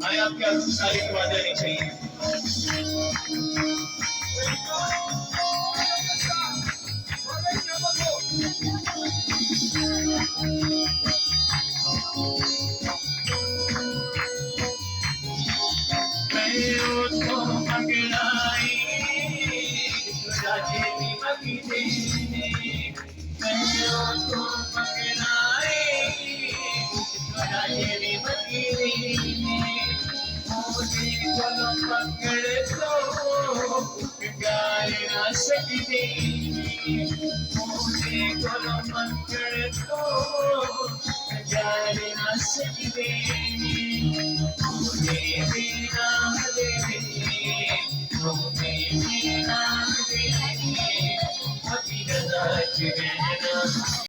आए आपके सारी दुआ देनी चाहिए मैं उसको पकड़ाई राजे की मकीने मैं उसको पकड़ाई राजे की मकीने मोदी को पकड़ तो गाय ना सकती मोदी को पकड़ तो गाय ना सकती Happy